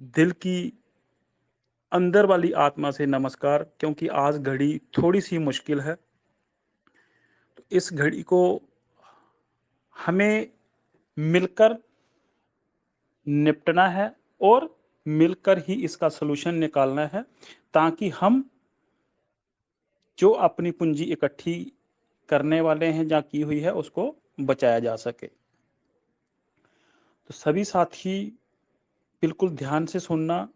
दिल की अंदर वाली आत्मा से नमस्कार, क्योंकि आज घड़ी थोड़ी-सी मुश्किल है। तो इस घड़ी को हमें मिलकर निपटना है और मिलकर ही इसका सॉल्यूशन निकालना है, ताकि हम जो अपनी पूँजी इकट्ठी करने वाले हैं या की हुई है, उसको बचाया जा सके। तो सभी साथी बिल्कुल ध्यान से सुनना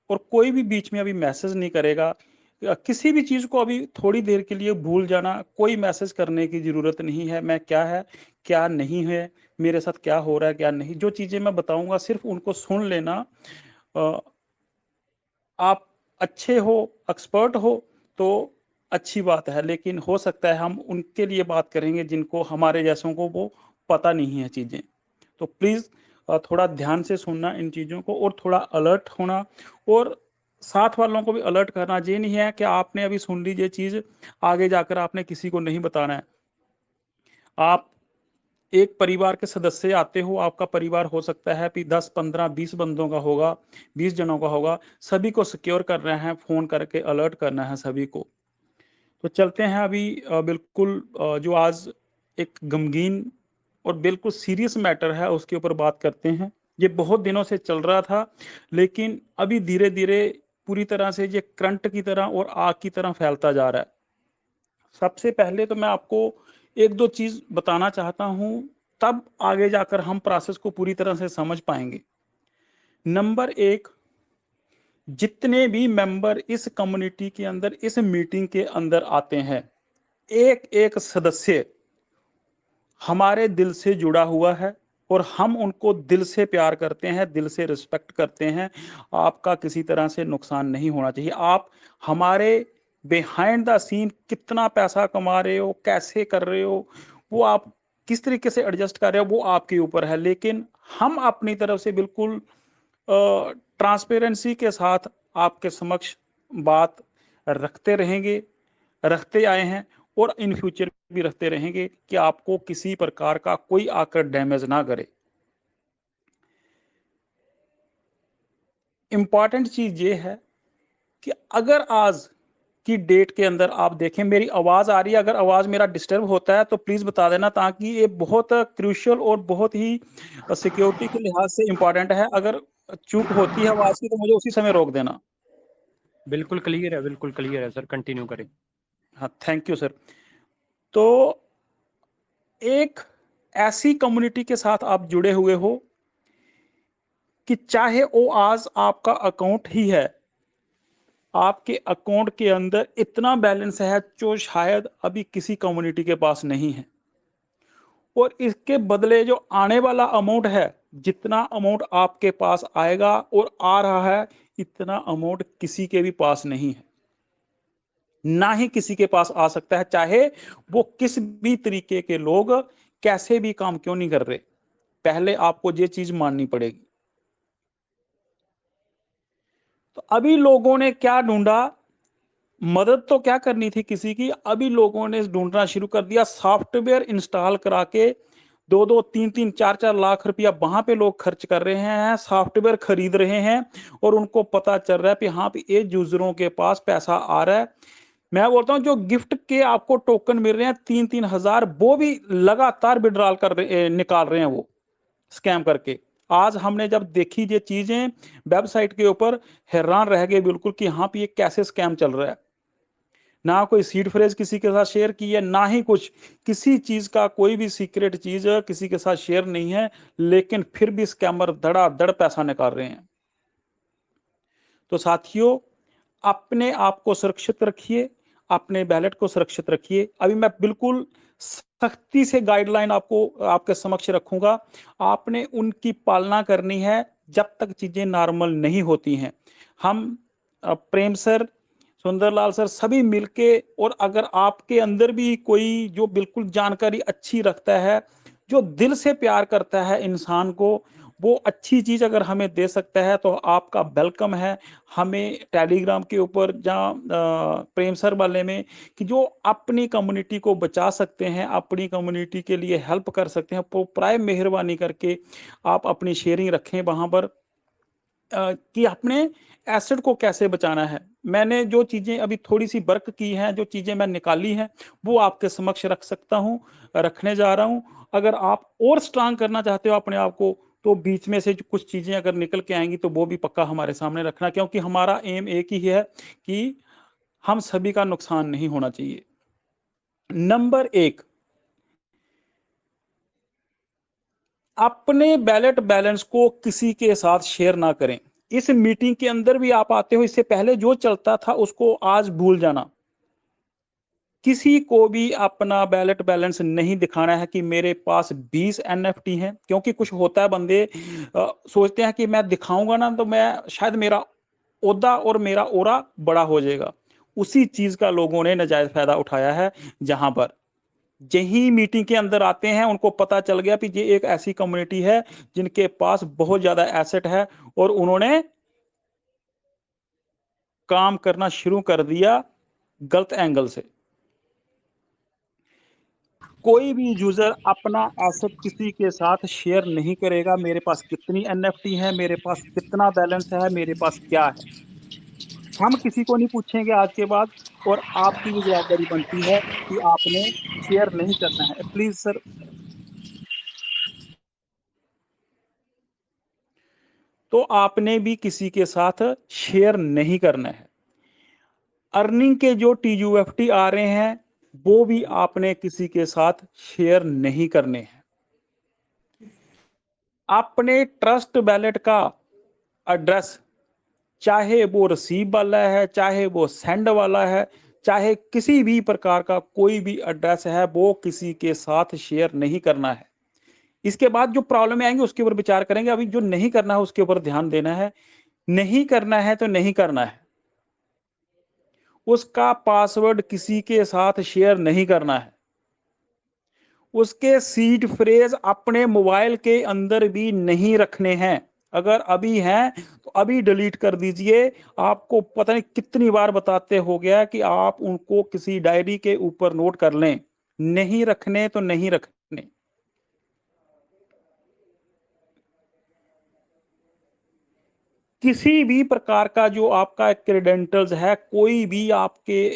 और कोई भी बीच में अभी मैसेज नहीं करेगा। किसी भी चीज़ को अभी थोड़ी देर के लिए भूल जाना, कोई मैसेज करने की ज़रूरत नहीं है। मैं क्या है, क्या नहीं है, मेरे साथ क्या हो रहा है, क्या नहीं। जो चीज़ें मैं बताऊँगा सिर्फ़ उनको सुन लेना। अ, आप अच्छे हो, एक्सपर्ट हो तो अच्छी बात है, लेकिन हो सकता है हम उनके लिए बात करेंगे जिनको हमारे जैसों को वो पता नहीं है चीज़ें। तो प्लीज़ थोड़ा ध्यान से सुनना इन चीज़ों को और थोड़ा अलर्ट होना और साथ वालों को भी अलर्ट करना। ये नहीं है कि आपने अभी सुन ली ये चीज़, आगे जाकर आपने किसी को नहीं बताना है। आप एक परिवार के सदस्य आते हो, आपका परिवार हो सकता है कि 10, 15, 20 बंदों का होगा, 20 जनों का होगा, सभी को सिक्योर करना है, फ़ोन करके अलर्ट करना है सभी को। तो चलते हैं अभी बिल्कुल जो आज एक गमगीन और बिल्कुल सीरियस मैटर है उसके ऊपर बात करते हैं। ये बहुत दिनों से चल रहा था, लेकिन अभी धीरे-धीरे पूरी तरह से ये करंट की तरह और आग की तरह फैलता जा रहा है। सबसे पहले तो मैं आपको 1-2 चीज़ बताना चाहता हूँ, तब आगे जाकर हम प्रोसेस को पूरी तरह से समझ पाएँगे। नंबर 1, जितने भी मेंबर इस कम्युनिटी के अंदर, इस मीटिंग के अंदर आते हैं, एक-एक सदस्य हमारे दिल से जुड़ा हुआ है और हम उनको दिल से प्यार करते हैं, दिल से रिस्पेक्ट करते हैं। आपका किसी तरह से नुकसान नहीं होना चाहिए। आप हमारे बिहाइंड द सीन कितना पैसा कमा रहे हो, कैसे कर रहे हो, वो आप किस तरीके से एडजस्ट कर रहे हो, वो आपके ऊपर है। लेकिन हम अपनी तरफ से बिल्कुल ट्रांसपेरेंसी के साथ आपके समक्ष बात रखते रहेंगे, रखते आए हैं और इन फ्यूचर भी रखते रहेंगे कि आपको किसी प्रकार का कोई आकर डैमेज ना करे। इम्पॉर्टेंट चीज़ ये है कि अगर आज की डेट के अंदर आप देखें, मेरी आवाज़ आ रही है, अगर आवाज़ मेरा डिस्टर्ब होता है तो प्लीज़ बता देना, ताकि ये बहुत क्रूशियल और बहुत ही सिक्योरिटी के लिहाज से इम्पॉर्टेंट है। अगर चूक होती है आवाज़ की तो मुझे उसी समय रोक देना। बिल्कुल क्लियर है सर, कंटिन्यू करें। हाँ, थैंक यू सर। तो एक ऐसी कम्युनिटी के साथ आप जुड़े हुए हो कि चाहे वो आज आपका अकाउंट ही है, आपके अकाउंट के अंदर इतना बैलेंस है जो शायद अभी किसी कम्युनिटी के पास नहीं है, और इसके बदले जो आने वाला अमाउंट है, जितना अमाउंट आपके पास आएगा और आ रहा है, इतना अमाउंट किसी के भी पास नहीं है, ना ही किसी के पास आ सकता है, चाहे वो किस भी तरीके के लोग कैसे भी काम क्यों नहीं कर रहे। पहले आपको ये चीज माननी पड़ेगी। तो अभी लोगों ने क्या ढूंढा, मदद तो क्या करनी थी किसी की, अभी लोगों ने ढूंढना शुरू कर दिया, सॉफ्टवेयर इंस्टॉल करा के 2-2, 3-3, 4-4 लाख रुपया वहां पे लोग खर्च कर रहे हैं, सॉफ्टवेयर खरीद रहे हैं, और उनको पता चल रहा है कि हाँ पे ये यूजरों के पास पैसा आ रहा है। मैं बोलता हूँ जो गिफ्ट के आपको टोकन मिल रहे हैं 3-3 हजार, वो भी लगातार विड्रॉल निकाल रहे हैं वो, स्कैम करके। आज हमने जब देखी ये चीजें वेबसाइट के ऊपर, हैरान रह गए बिल्कुल कि हाँ पे ये कैसे स्कैम चल रहा है। ना कोई सीड फ्रेज किसी के साथ शेयर की है, ना ही कुछ किसी चीज का कोई भी सीक्रेट चीज किसी के साथ शेयर नहीं है, लेकिन फिर भी स्कैमर धड़ाधड़ पैसा निकाल रहे हैं। तो साथियों, अपने आप को सुरक्षित रखिए, अपने बैलेट को सुरक्षित रखिए। अभी मैं बिल्कुल सख्ती से गाइडलाइन आपको आपके समक्ष रखूंगा, आपने उनकी पालना करनी है जब तक चीजें नॉर्मल नहीं होती हैं। हम प्रेम सर, सुंदरलाल सर, सभी मिलके, और अगर आपके अंदर भी कोई जो बिल्कुल जानकारी अच्छी रखता है, जो दिल से प्यार करता है इंसान को, वो अच्छी चीज अगर हमें दे सकता है तो आपका वेलकम है। हमें टेलीग्राम के ऊपर जहाँ प्रेम सर वाले में, कि जो अपनी कम्युनिटी को बचा सकते हैं, अपनी कम्युनिटी के लिए हेल्प कर सकते हैं, वो प्राय मेहरबानी करके आप अपनी शेयरिंग रखें वहां पर। कि अपने एसेट को कैसे बचाना है। मैंने जो चीज़ें अभी थोड़ी-सी वर्क की हैं, जो चीज़ें मैं निकाली हैं, वो आपके समक्ष रख सकता हूँ, रखने जा रहा हूँ। अगर आप और स्ट्रॉन्ग करना चाहते हो अपने आप को, तो बीच में से जो कुछ चीज़ें अगर निकल के आएँगी, तो वो भी पक्का हमारे सामने रखना, क्योंकि हमारा एम एक ही है कि हम सभी का नुकसान नहीं होना चाहिए। नंबर 1, अपने बैलेट बैलेंस को किसी के साथ शेयर ना करें। इस मीटिंग के अंदर भी आप आते हो, इससे पहले जो चलता था उसको आज भूल जाना। किसी को भी अपना बैलेट बैलेंस नहीं दिखाना है कि मेरे पास 20 एनएफटी हैं, क्योंकि कुछ होता है बंदे सोचते हैं कि मैं दिखाऊंगा ना तो मैं शायद मेरा ओहदा और मेरा ओरा बड़ा हो जाएगा। उसी चीज का लोगों ने नाजायज फायदा उठाया है। जहां पर यही मीटिंग के अंदर आते हैं, उनको पता चल गया कि ये एक ऐसी कम्युनिटी है जिनके पास बहुत ज्यादा एसेट है, और उन्होंने काम करना शुरू कर दिया गलत एंगल से। कोई भी यूजर अपना एसेट किसी के साथ शेयर नहीं करेगा। मेरे पास कितनी एनएफटी है, मेरे पास कितना बैलेंस है, मेरे पास क्या है, हम किसी को नहीं पूछेंगे आज के बाद। और आपकी भी जवाबदारी बनती है कि आपने शेयर नहीं करना है। Please sir. तो आपने भी किसी के साथ शेयर नहीं करना है। अर्निंग के जो टीयूएफटी आ रहे हैं, वो भी आपने किसी के साथ शेयर नहीं करने हैं। अपने ट्रस्ट बैलेट का एड्रेस, चाहे वो रिसीव वाला है, चाहे वो सेंड वाला है, चाहे किसी भी प्रकार का कोई भी एड्रेस है, वो किसी के साथ शेयर नहीं करना है। इसके बाद जो प्रॉब्लम आएंगे उसके ऊपर विचार करेंगे। अभी जो नहीं करना है उसके ऊपर ध्यान देना है। नहीं करना है तो नहीं करना है। उसका पासवर्ड किसी के साथ शेयर नहीं करना है। उसके सीड फ्रेज अपने मोबाइल के अंदर भी नहीं रखने हैं। अगर अभी हैं तो अभी डिलीट कर दीजिए। आपको पता नहीं कितनी बार बताते हो गया कि आप उनको किसी डायरी के ऊपर नोट कर लें। नहीं रखने तो नहीं रखने। किसी भी प्रकार का जो आपका क्रेडेंटल्स है, कोई भी आपके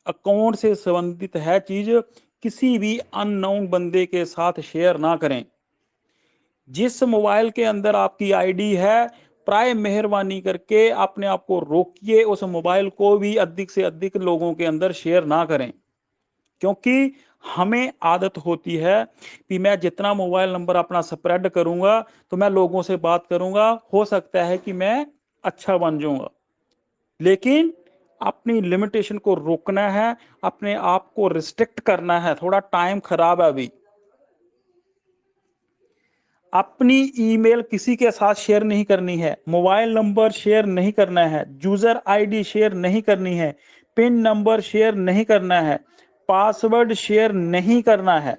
अकाउंट से संबंधित है चीज, किसी भी अननोन बंदे के साथ शेयर ना करें। जिस मोबाइल के अंदर आपकी आईडी है, प्राय मेहरबानी करके अपने आप को रोकिए। उस मोबाइल को भी अधिक से अधिक लोगों के अंदर शेयर ना करें, क्योंकि हमें आदत होती है कि मैं जितना मोबाइल नंबर अपना स्प्रेड करूंगा तो मैं लोगों से बात करूंगा, हो सकता है कि मैं अच्छा बन जाऊंगा। लेकिन अपनी लिमिटेशन को रोकना है, अपने आप को रिस्ट्रिक्ट करना है। थोड़ा टाइम खराब है अभी। अपनी ईमेल किसी के साथ शेयर नहीं करनी है, मोबाइल नंबर शेयर नहीं करना है, यूजर आईडी शेयर नहीं करनी है, पिन नंबर शेयर नहीं करना है, पासवर्ड शेयर नहीं करना है।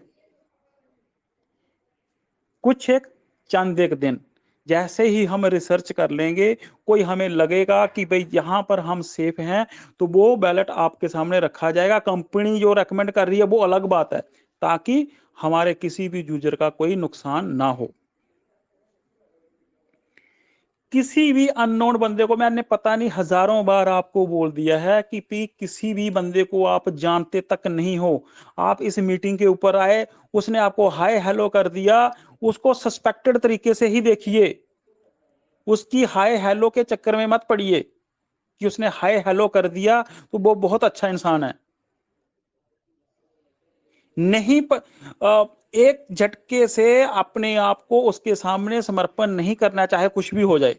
कुछ एक चंद एक दिन जैसे ही हम रिसर्च कर लेंगे, कोई हमें लगेगा कि भाई यहाँ पर हम सेफ हैं, तो वो बैलेट आपके सामने रखा जाएगा। कंपनी जो रेकमेंड कर रही है वो अलग बात है, ताकि हमारे किसी भी यूजर का कोई नुकसान ना हो। किसी भी अननोन बंदे को मैंने पता नहीं हजारों बार आपको बोल दिया है कि किसी भी बंदे को आप जानते तक नहीं हो। आप इस मीटिंग के ऊपर आए, उसने आपको हाय हेलो कर दिया, उसको सस्पेक्टेड तरीके से ही देखिए। उसकी हाय हेलो के चक्कर में मत पड़िए कि उसने हाय हेलो कर दिया तो वो बहुत अच्छा इंसान है। नहीं एक झटके से अपने आप को उसके सामने समर्पण नहीं करना, चाहे कुछ भी हो जाए।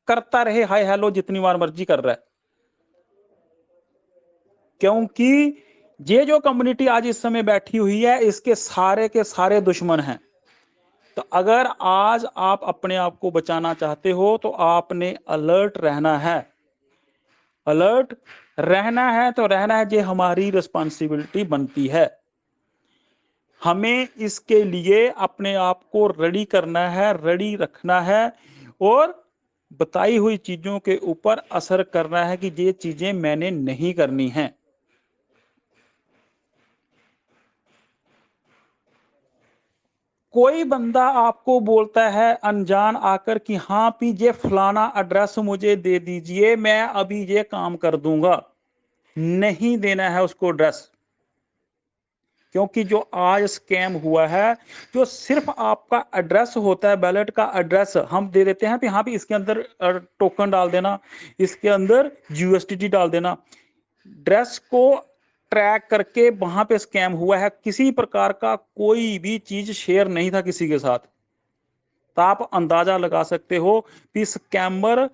करता रहे हाय हेलो जितनी बार मर्जी कर रहा है, क्योंकि ये जो कम्युनिटी आज इस समय बैठी हुई है, इसके सारे के सारे दुश्मन हैं। तो अगर आज आप अपने आप को बचाना चाहते हो तो आपने अलर्ट रहना है। अलर्ट रहना है तो रहना है, ये हमारी रिस्पॉन्सिबिलिटी बनती है। हमें इसके लिए अपने आप को रेडी करना है, रेडी रखना है, और बताई हुई चीजों के ऊपर असर करना है कि ये चीजें मैंने नहीं करनी है। कोई बंदा आपको बोलता है अनजान आकर कि हाँ भी ये फलाना एड्रेस मुझे दे दीजिए, मैं अभी ये काम कर दूंगा, नहीं देना है उसको एड्रेस। क्योंकि जो आज स्कैम हुआ है, जो सिर्फ आपका एड्रेस होता है, बैलेट का एड्रेस हम दे देते हैं, हाँ भी इसके अंदर टोकन डाल देना, इसके अंदर यूएसडीटी डाल देना। एड्रेस को ट्रैक करके वहां पे स्कैम हुआ है, किसी प्रकार का कोई भी चीज शेयर नहीं था किसी के साथ। तो आप अंदाजा लगा सकते हो कि स्कैमर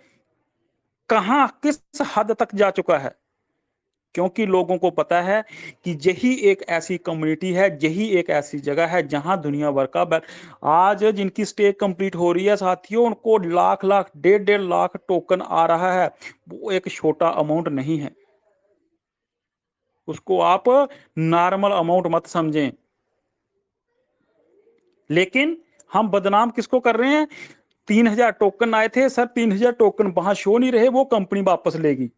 कहां किस हद तक जा चुका है। क्योंकि लोगों को पता है कि यही एक ऐसी कम्युनिटी है, यही एक ऐसी जगह है जहां दुनिया भर का आज जिनकी स्टेक कंप्लीट हो रही है साथियों, उनको लाख लाख 1.5 लाख टोकन आ रहा है। वो एक छोटा अमाउंट नहीं है, उसको आप नॉर्मल अमाउंट मत समझें। लेकिन हम बदनाम किसको कर रहे हैं? 3000 टोकन आए थे सर, 3000 टोकन वहां शो नहीं रहे, वो कंपनी वापस लेगी।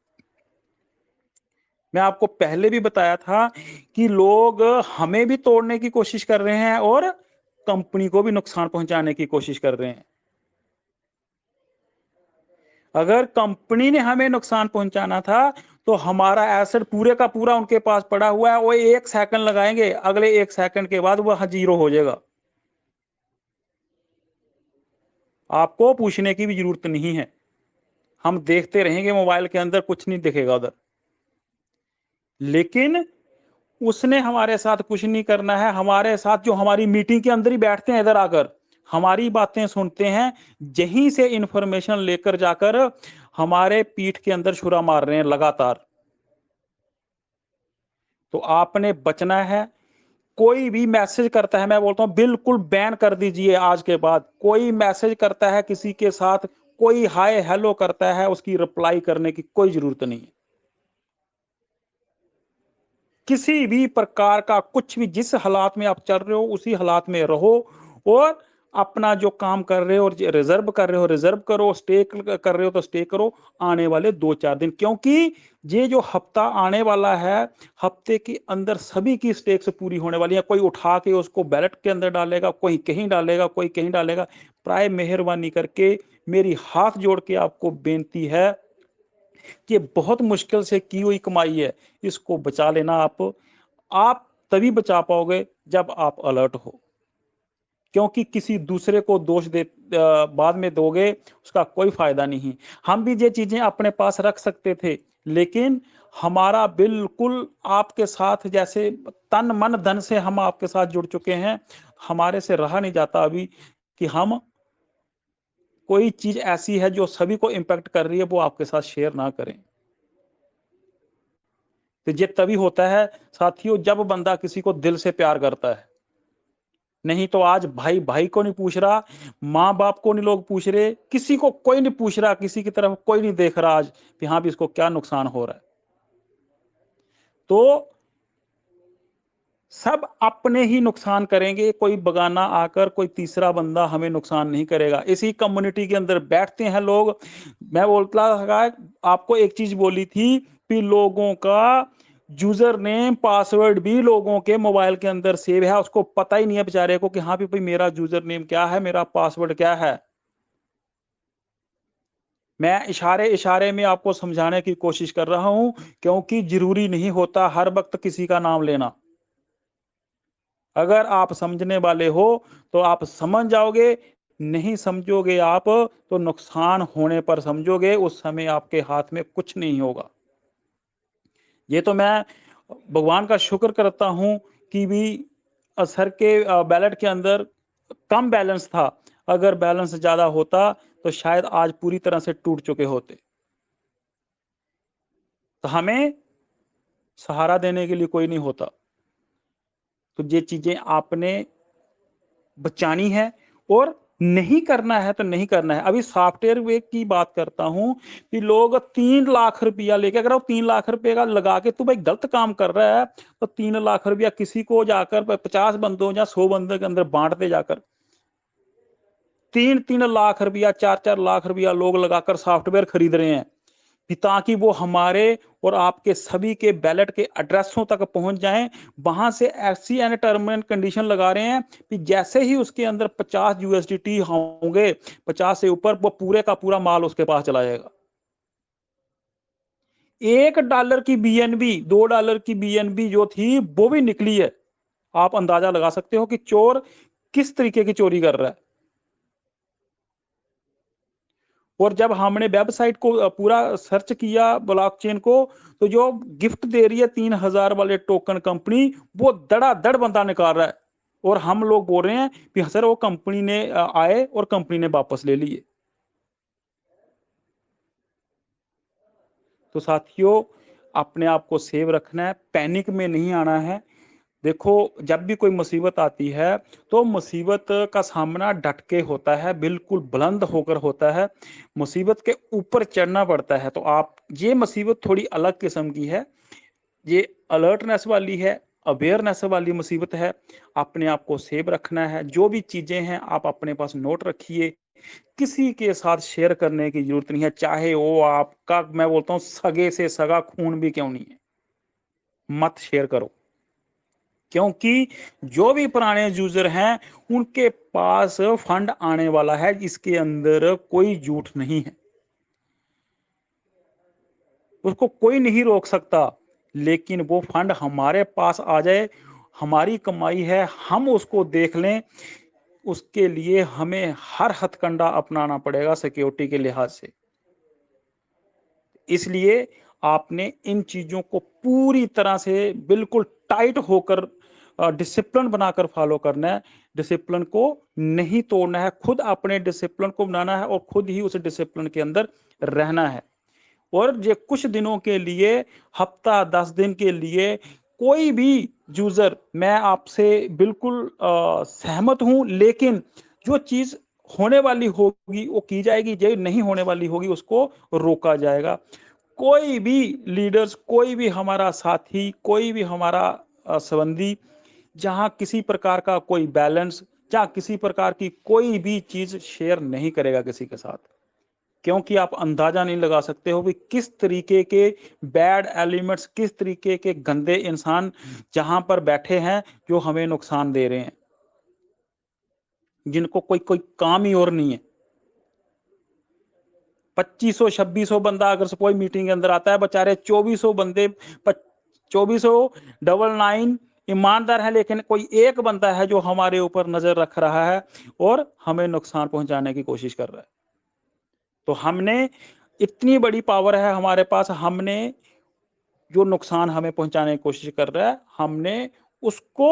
मैं आपको पहले भी बताया था कि लोग हमें भी तोड़ने की कोशिश कर रहे हैं और कंपनी को भी नुकसान पहुंचाने की कोशिश कर रहे हैं। अगर कंपनी ने हमें नुकसान पहुंचाना था तो हमारा एसेट पूरे का पूरा उनके पास पड़ा हुआ है, वो 1 सेकंड लगाएंगे, अगले 1 सेकंड के बाद वह जीरो हो जाएगा। आपको पूछने की भी जरूरत नहीं है, हम देखते रहेंगे मोबाइल के अंदर, कुछ नहीं दिखेगा उधर। लेकिन उसने हमारे साथ कुछ नहीं करना है। हमारे साथ जो हमारी मीटिंग के अंदर ही बैठते हैं, इधर आकर हमारी बातें सुनते हैं, यहीं से इंफॉर्मेशन लेकर जाकर हमारे पीठ के अंदर छुरा मार रहे हैं लगातार। तो आपने बचना है। कोई भी मैसेज करता है, मैं बोलता हूं बिल्कुल बैन कर दीजिए आज के बाद। कोई मैसेज करता है किसी के साथ, कोई हाय हेलो करता है, उसकी रिप्लाई करने की कोई जरूरत नहीं है। किसी भी प्रकार का कुछ भी, जिस हालात में आप चल रहे हो उसी हालात में रहो, और अपना जो काम कर रहे हो और रिजर्व कर रहे हो रिजर्व करो, स्टे कर रहे हो तो स्टे करो आने वाले 2-4 दिन। क्योंकि ये जो हफ्ता आने वाला है, हफ्ते के अंदर सभी की स्टेक्स पूरी होने वाली है। कोई उठा के उसको बैलेट के अंदर डालेगा, कोई कहीं डालेगा, कोई कहीं डालेगा। प्राय मेहरबानी करके मेरी हाथ जोड़ के आपको बेनती है कि बहुत मुश्किल से की हुई कमाई है, इसको बचा लेना। आप तभी बचा पाओगे जब आप अलर्ट हो। क्योंकि किसी दूसरे को दोष बाद में दोगे, उसका कोई फायदा नहीं। हम भी ये चीजें अपने पास रख सकते थे, लेकिन हमारा बिल्कुल आपके साथ जैसे तन मन धन से हम आपके साथ जुड़ चुके हैं। हमारे से रहा नहीं जाता अभी कि हम कोई चीज ऐसी है जो सभी को इम्पैक्ट कर रही है, वो आपके साथ शेयर ना करें। तो ये तभी होता है साथियों, जब बंदा किसी को दिल से प्यार करता है। नहीं तो आज भाई भाई को नहीं पूछ रहा, माँ बाप को नहीं लोग पूछ रहे, किसी को कोई नहीं पूछ रहा, किसी की तरफ कोई नहीं देख रहा आज कि हाँ भी इसको क्या नुकसान हो रहा है। तो सब अपने ही नुकसान करेंगे, कोई बगाना आकर कोई तीसरा बंदा हमें नुकसान नहीं करेगा। इसी कम्युनिटी के अंदर बैठते हैं लोग। मैं बोलता था, आपको एक चीज बोली थी कि लोगों का यूजर नेम पासवर्ड भी लोगों के मोबाइल के अंदर सेव है, उसको पता ही नहीं है बेचारे को कि हाँ भी भाई मेरा यूजर नेम क्या है, मेरा पासवर्ड क्या है। मैं इशारे इशारे में आपको समझाने की कोशिश कर रहा हूं, क्योंकि जरूरी नहीं होता हर वक्त किसी का नाम लेना। अगर आप समझने वाले हो तो आप समझ जाओगे, नहीं समझोगे आप तो नुकसान होने पर समझोगे, उस समय आपके हाथ में कुछ नहीं होगा। ये तो मैं भगवान का शुक्र करता हूं कि भी सर के बैलेट के अंदर कम बैलेंस था। अगर बैलेंस ज्यादा होता तो शायद आज पूरी तरह से टूट चुके होते। तो हमें सहारा देने के लिए कोई नहीं होता। तो ये चीजें आपने बचानी है, और नहीं करना है तो नहीं करना है। अभी सॉफ्टवेयर वे की बात करता हूं कि लोग 3 लाख रुपया लेके, अगर वो 3 लाख रुपए का लगा के तू भाई गलत काम कर रहा है, तो 3 लाख रुपया किसी को जाकर 50 बंदों या 100 बंदों के अंदर बांट दे जाकर। 3-3 लाख रुपया, 4-4 लाख रुपया लोग लगाकर सॉफ्टवेयर खरीद रहे हैं। ताकि वो हमारे और आपके सभी के बैलेट के एड्रेसों तक पहुंच जाएं। वहां से ऐसी एंड टर्म एंड कंडीशन लगा रहे हैं कि जैसे ही उसके अंदर 50 यूएसडीटी होंगे, 50 से ऊपर, वो पूरे का पूरा माल उसके पास चला जाएगा। $1 की बीएनबी, $2 की बीएनबी जो थी वो भी निकली है। आप अंदाजा लगा सकते हो कि चोर किस तरीके की चोरी कर रहा है। और जब हमने वेबसाइट को पूरा सर्च किया ब्लॉकचेन को, तो जो गिफ्ट दे रही है 3000 वाले टोकन कंपनी, वो धड़ाधड़ बंदा निकाल रहा है। और हम लोग बोल रहे हैं कि सर वो कंपनी ने आए और कंपनी ने वापस ले लिए। तो साथियों, अपने आप को सेव रखना है, पैनिक में नहीं आना है। देखो, जब भी कोई मुसीबत आती है, तो मुसीबत का सामना डट के होता है, बिल्कुल बुलंद होकर होता है। मुसीबत के ऊपर चढ़ना पड़ता है। तो आप, ये मुसीबत थोड़ी अलग किस्म की है। ये अलर्टनेस वाली है, अवेयरनेस वाली मुसीबत है। अपने आप को सेव रखना है। जो भी चीजें हैं आप अपने पास नोट रखिए। किसी के साथ शेयर करने की जरूरत नहीं है, चाहे वो आपका, मैं बोलता हूँ, सगे से सगा खून भी क्यों नहीं है, मत शेयर करो। क्योंकि जो भी पुराने यूजर हैं, उनके पास फंड आने वाला है, इसके अंदर कोई झूठ नहीं है। उसको कोई नहीं रोक सकता। लेकिन वो फंड हमारे पास आ जाए, हमारी कमाई है, हम उसको देख लें, उसके लिए हमें हर हथकंडा अपनाना पड़ेगा सिक्योरिटी के लिहाज से। इसलिए आपने इन चीजों को पूरी तरह से बिल्कुल टाइट होकर डिसिप्लिन बनाकर फॉलो करना है। डिसिप्लिन को नहीं तोड़ना है, खुद अपने डिसिप्लिन को बनाना है और खुद ही उस डिसिप्लिन के अंदर रहना है। और ये कुछ दिनों के लिए, हफ्ता 10 दिन के लिए, कोई भी यूजर, मैं आपसे बिल्कुल सहमत हूं, लेकिन जो चीज होने वाली होगी वो की जाएगी, जो नहीं होने वाली होगी उसको रोका जाएगा। कोई भी लीडर्स, कोई भी हमारा साथी, कोई भी हमारा संबंधी, जहां किसी प्रकार का कोई बैलेंस, जहां किसी प्रकार की कोई भी चीज शेयर नहीं करेगा किसी के साथ। क्योंकि आप अंदाजा नहीं लगा सकते हो कि किस तरीके के बैड एलिमेंट्स, किस तरीके के गंदे इंसान जहां पर बैठे हैं, जो हमें नुकसान दे रहे हैं, जिनको कोई कोई काम ही और नहीं है। 2500 2600 बंदा अगर कोई मीटिंग के अंदर आता है, बेचारे 2400 बंदे, 2400 ईमानदार है, लेकिन कोई एक बंदा है जो हमारे ऊपर नजर रख रहा है और हमें नुकसान पहुंचाने की कोशिश कर रहा है। तो हमने, इतनी बड़ी पावर है हमारे पास, हमने जो नुकसान हमें पहुंचाने की कोशिश कर रहा है, हमने उसको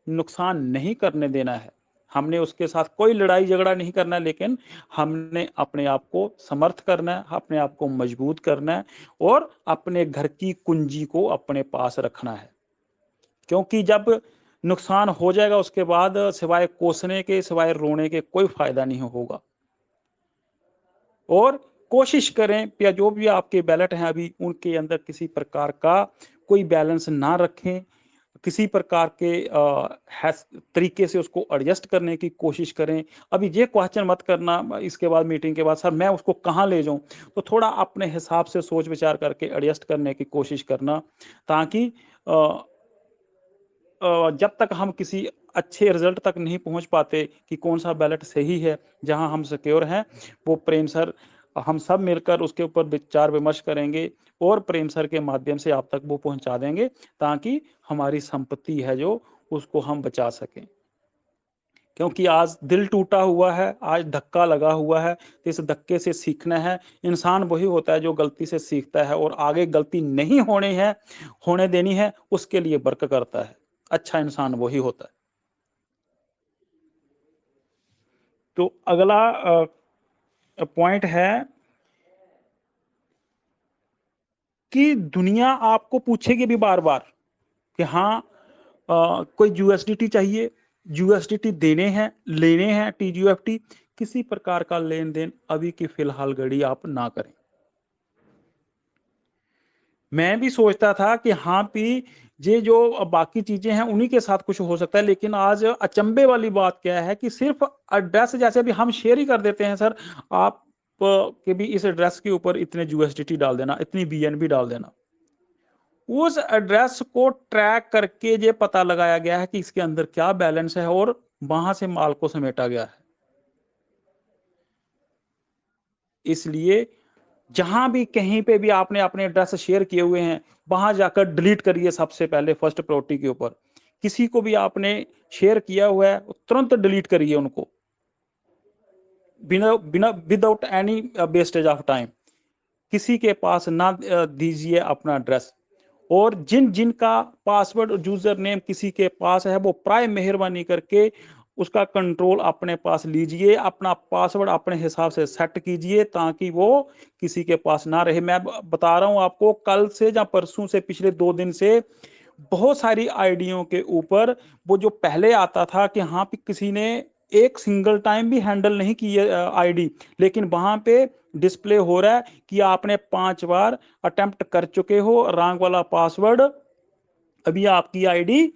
नुकसान नहीं करने देना है। हमने उसके साथ कोई लड़ाई झगड़ा नहीं करना है, लेकिन हमने अपने आप को समर्थ करना है, अपने आप को मजबूत करना है और अपने घर की कुंजी को अपने पास रखना है। क्योंकि जब नुकसान हो जाएगा, उसके बाद सिवाय कोसने के, सिवाय रोने के कोई फायदा नहीं होगा। और कोशिश करें, या जो भी आपके बैलेट हैं अभी, उनके अंदर किसी प्रकार का कोई बैलेंस ना रखें। किसी प्रकार के तरीके से उसको एडजस्ट करने की कोशिश करें। अभी ये क्वेश्चन मत करना इसके बाद, मीटिंग के बाद, सर मैं उसको कहाँ ले जाऊं। तो थोड़ा अपने हिसाब से सोच विचार करके एडजस्ट करने की कोशिश करना, ताकि जब तक हम किसी अच्छे रिजल्ट तक नहीं पहुंच पाते कि कौन सा बैलेट सही है, जहां हम सिक्योर हैं, वो प्रेम सर, हम सब मिलकर उसके ऊपर विचार विमर्श करेंगे और प्रेम सर के माध्यम से आप तक वो पहुंचा देंगे, ताकि हमारी संपत्ति है जो, उसको हम बचा सकें। क्योंकि आज दिल टूटा हुआ है, आज धक्का लगा हुआ है, तो इस धक्के से सीखना है। इंसान वही होता है जो गलती से सीखता है और आगे गलती नहीं होने देनी है, उसके लिए वर्क करता है। अच्छा इंसान वही होता है। तो अगला पॉइंट है कि दुनिया आपको पूछेगी भी बार-बार कि हाँ, कोई यूएसडीटी चाहिए, यूएसडीटी देने हैं, लेने हैं, टीजीएफटी, किसी प्रकार का लेन-देन अभी की फिलहाल घड़ी आप ना करें। मैं भी सोचता था कि हाँ भी, ये जो बाकी चीजें हैं उन्हीं के साथ कुछ हो सकता है, लेकिन आज अचंभे वाली बात क्या है कि सिर्फ एड्रेस, जैसे अभी हम शेयर ही कर देते हैं, सर आप के भी इस एड्रेस के ऊपर इतने यूएसडीटी डाल देना, इतनी बीएनबी डाल देना। उस एड्रेस को ट्रैक करके ये पता लगाया गया है कि इसके अंदर क्या बैलेंस है और वहां से माल को समेटा गया है। इसलिए जहां भी कहीं पे भी आपने अपने एड्रेस शेयर किए हुए हैं, वहां जाकर डिलीट करिए सबसे पहले फर्स्ट प्रायोरिटी के ऊपर। किसी को भी आपने शेयर किया हुआ है, तुरंत डिलीट करिए उनको, बिना बिना without any wastage of time. किसी के पास ना दीजिए अपना एड्रेस। और जिन जिन का पासवर्ड यूजर नेम किसी के पास है, वो प्राय मेहरबानी करके उसका कंट्रोल अपने पास लीजिए, अपना पासवर्ड अपने हिसाब से सेट कीजिए ताकि वो किसी के पास ना रहे। मैं बता रहा हूं आपको, कल से या परसों से, पिछले 2 दिन से बहुत सारी आईडियों के ऊपर वो जो पहले आता था कि हाँ किसी ने एक सिंगल टाइम भी हैंडल नहीं की आईडी, लेकिन वहां पे डिस्प्ले हो रहा है कि आपने 5 बार अटेम्प्ट कर चुके हो, रॉन्ग वाला पासवर्ड, अभी आपकी आईडी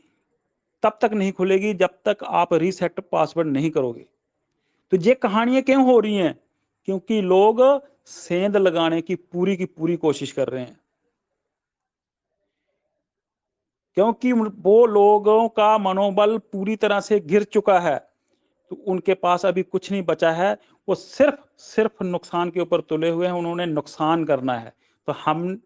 तब तक नहीं खुलेगी जब तक आप रीसेट पासवर्ड नहीं करोगे। तो ये कहानियां क्यों हो रही हैं? क्योंकि लोग सेंध लगाने की पूरी कोशिश कर रहे हैं, क्योंकि वो लोगों का मनोबल पूरी तरह से गिर चुका है। तो उनके पास अभी कुछ नहीं बचा है, वो सिर्फ सिर्फ नुकसान के ऊपर तुले हुए हैं, उन्होंने नुकसान करना है। तो हम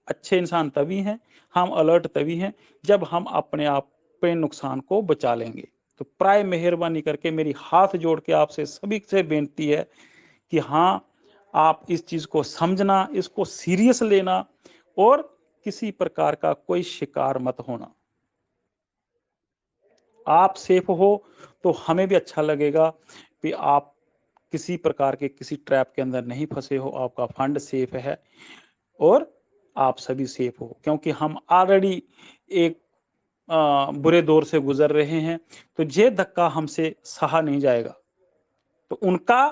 अच्छे इंसान तभी हैं, हम अलर्ट तभी हैं जब हम अपने आप पे नुकसान को बचा लेंगे। तो प्राय मेहरबानी करके मेरी हाथ जोड़ के आपसे सभी से बेनती है कि हाँ, आप इस चीज को समझना, इसको सीरियस लेना और किसी प्रकार का कोई शिकार मत होना। आप सेफ हो तो हमें भी अच्छा लगेगा कि आप किसी प्रकार के किसी ट्रैप के अंदर नहीं फंसे हो, आपका फंड सेफ है और आप सभी सेफ हो, क्योंकि हम ऑलरेडी एक बुरे दौर से गुजर रहे हैं। तो ये धक्का हमसे सहा नहीं जाएगा। तो उनका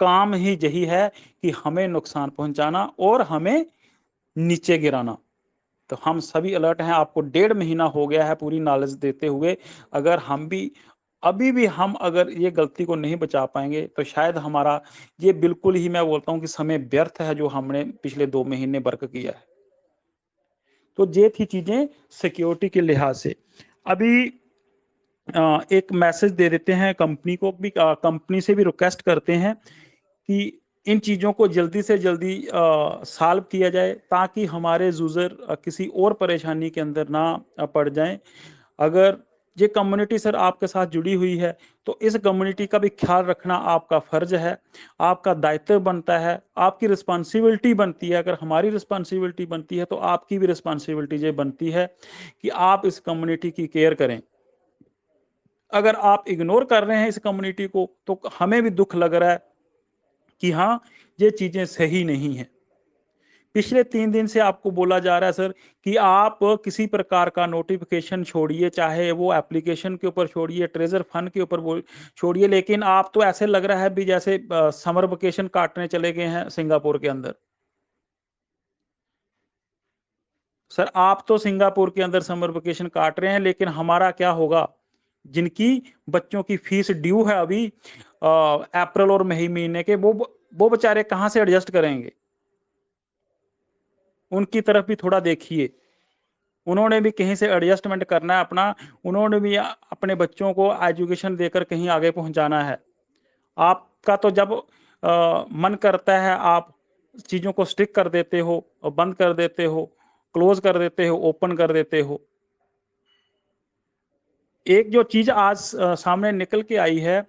काम ही यही है कि हमें नुकसान पहुंचाना और हमें नीचे गिराना। तो हम सभी अलर्ट हैं। आपको 1.5 महीना हो गया है पूरी नॉलेज देते हुए। अगर हम भी अभी भी हम अगर ये गलती को नहीं बचा पाएंगे तो शायद हमारा ये बिल्कुल ही, मैं बोलता हूँ कि समय व्यर्थ है जो हमने पिछले 2 महीने वर्क किया है। तो ये थी चीजें सिक्योरिटी के लिहाज से। अभी एक मैसेज दे देते हैं कंपनी को भी, कंपनी से भी रिक्वेस्ट करते हैं कि इन चीज़ों को जल्दी से जल्दी सॉल्व किया जाए ताकि हमारे यूज़र किसी और परेशानी के अंदर ना पड़ जाएं। अगर ये कम्युनिटी सर आपके साथ जुड़ी हुई है तो इस कम्युनिटी का भी ख्याल रखना आपका फ़र्ज है, आपका दायित्व बनता है, आपकी रिस्पॉन्सिबिलिटी बनती है। अगर हमारी रिस्पॉन्सिबिलिटी बनती है तो आपकी भी रिस्पॉन्सिबिलिटी ये बनती है कि आप इस कम्युनिटी की केयर करें। अगर आप इग्नोर कर रहे हैं इस कम्युनिटी को तो हमें भी दुख लग रहा है कि हाँ, ये चीजें सही नहीं है। पिछले 3 दिन से आपको बोला जा रहा है सर कि आप किसी प्रकार का नोटिफिकेशन छोड़िए, चाहे वो एप्लीकेशन के ऊपर छोड़िए, ट्रेजर फंड के ऊपर छोड़िए, लेकिन आप तो ऐसे लग रहा है भी जैसे समर वेकेशन काटने चले गए हैं सिंगापुर के अंदर। सर आप तो सिंगापुर के अंदर समर वेकेशन काट रहे हैं, लेकिन हमारा क्या होगा? जिनकी बच्चों की फीस ड्यू है अभी अप्रैल और मई महीने के, वो बेचारे कहाँ से एडजस्ट करेंगे? उनकी तरफ भी थोड़ा देखिए। उन्होंने भी कहीं से एडजस्टमेंट करना है अपना, उन्होंने भी अपने बच्चों को एजुकेशन देकर कहीं आगे पहुंचाना है। आपका तो जब मन करता है आप चीज़ों को स्टिक कर देते हो और बंद कर देते हो, क्लोज कर देते हो, ओपन कर देते हो। एक जो चीज़ आज सामने निकल के आई है,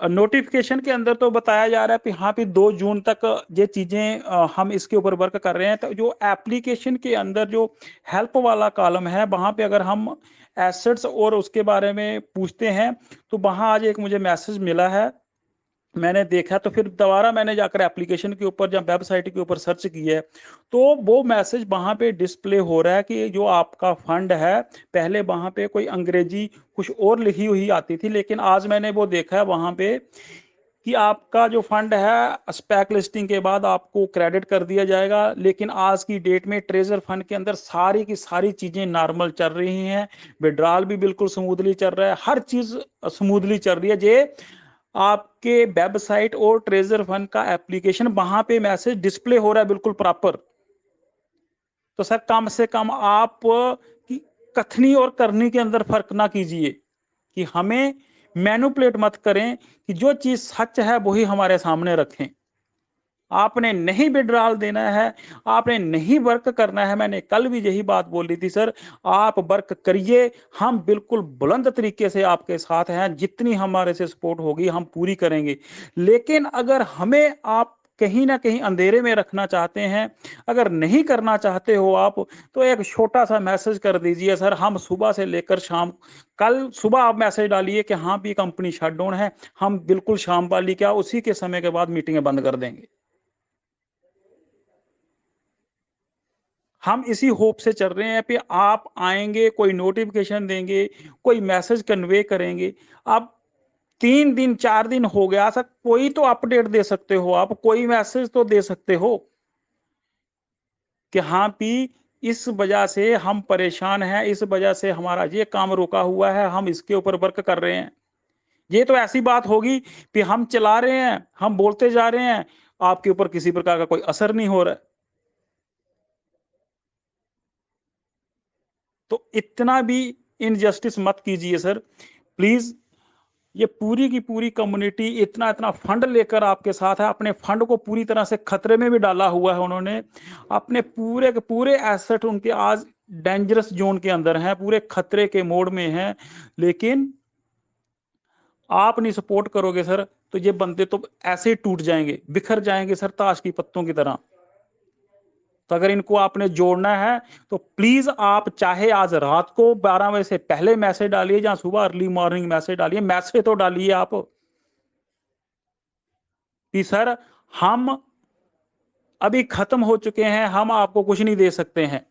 नोटिफिकेशन के अंदर तो बताया जा रहा है कि हाँ, 2 जून तक ये चीज़ें हम इसके ऊपर वर्क कर रहे हैं। तो जो एप्लीकेशन के अंदर जो हेल्प वाला कॉलम है, वहाँ पे अगर हम एसेट्स और उसके बारे में पूछते हैं, तो वहाँ आज एक मुझे मैसेज मिला है। मैंने देखा तो फिर दोबारा मैंने जाकर एप्लीकेशन के ऊपर या वेबसाइट के ऊपर सर्च किया है, तो वो मैसेज वहाँ पे डिस्प्ले हो रहा है कि जो आपका फंड है, पहले वहाँ पे कोई अंग्रेजी कुछ और लिखी हुई आती थी, लेकिन आज मैंने वो देखा है वहाँ पे कि आपका जो फंड है स्पेक लिस्टिंग के बाद आपको क्रेडिट कर दिया जाएगा। लेकिन आज की डेट में ट्रेजर फंड के अंदर सारी की सारी चीजें नॉर्मल चल रही हैं, विड्रॉल भी बिल्कुल स्मूथली चल रहा है, हर चीज स्मूथली चल रही है। जे आपके वेबसाइट और ट्रेजर फंड का एप्लीकेशन वहां पे मैसेज डिस्प्ले हो रहा है बिल्कुल प्रॉपर। तो सर कम से कम आप की कथनी और करनी के अंदर फर्क ना कीजिए कि हमें मैनिपुलेट मत करें कि जो चीज सच है वही हमारे सामने रखें। आपने नहीं विड्रॉल देना है, आपने नहीं वर्क करना है, मैंने कल भी यही बात बोली थी सर, आप वर्क करिए, हम बिल्कुल बुलंद तरीके से आपके साथ हैं, जितनी हमारे से सपोर्ट होगी हम पूरी करेंगे। लेकिन अगर हमें आप कहीं न कहीं अंधेरे में रखना चाहते हैं, अगर नहीं करना चाहते हो आप, तो एक छोटा-सा मैसेज कर दीजिए सर, हम सुबह से लेकर शाम कल सुबह आप मैसेज डालिए कि हाँ, भी कंपनी शटडाउन है, हम बिल्कुल शाम वाली क्या उसी के समय के बाद मीटिंगें बंद कर देंगे। हम इसी होप से चल रहे हैं कि आप आएँगे, कोई नोटिफ़िकेशन देंगे, कोई मैसेज कन्वे करेंगे। अब 3 दिन, 4 दिन हो गया सर, कोई तो अपडेट दे सकते हो आप, कोई मैसेज तो दे सकते हो कि हाँ भी इस वजह से हम परेशान हैं, इस वजह से हमारा ये काम रुका हुआ है, हम इसके ऊपर वर्क कर रहे हैं। ये तो ऐसी बात होगी कि हम चला रहे हैं, हम बोलते जा रहे हैं, आपके ऊपर किसी प्रकार का कोई असर नहीं हो रहा है। तो इतना भी इनजस्टिस मत कीजिए सर। प्लीज़ ये पूरी की पूरी कम्युनिटी इतना-इतना फंड लेकर आपके साथ है, अपने फंड को पूरी तरह से खतरे में भी डाला हुआ है उन्होंने। अपने पूरे के पूरे एसेट उनके आज डेंजरस ज़ोन के अंदर हैं, पूरे खतरे के मोड में हैं। लेकिन आप नहीं सपोर्ट करोगे सर, तो ये बंदे तो ऐसे ही टूट जाएँगे, बिखर जाएँगे सर ताश की पत्तों की तरह। तो अगर इनको आपने जोड़ना है, तो प्लीज़ आप चाहे आज रात को 12 बजे से पहले मैसेज डालिए या सुबह अर्ली मॉर्निंग मैसेज डालिए, मैसेज तो डालिए आप कि सर हम अभी खत्म हो चुके हैं, हम आपको कुछ नहीं दे सकते हैं।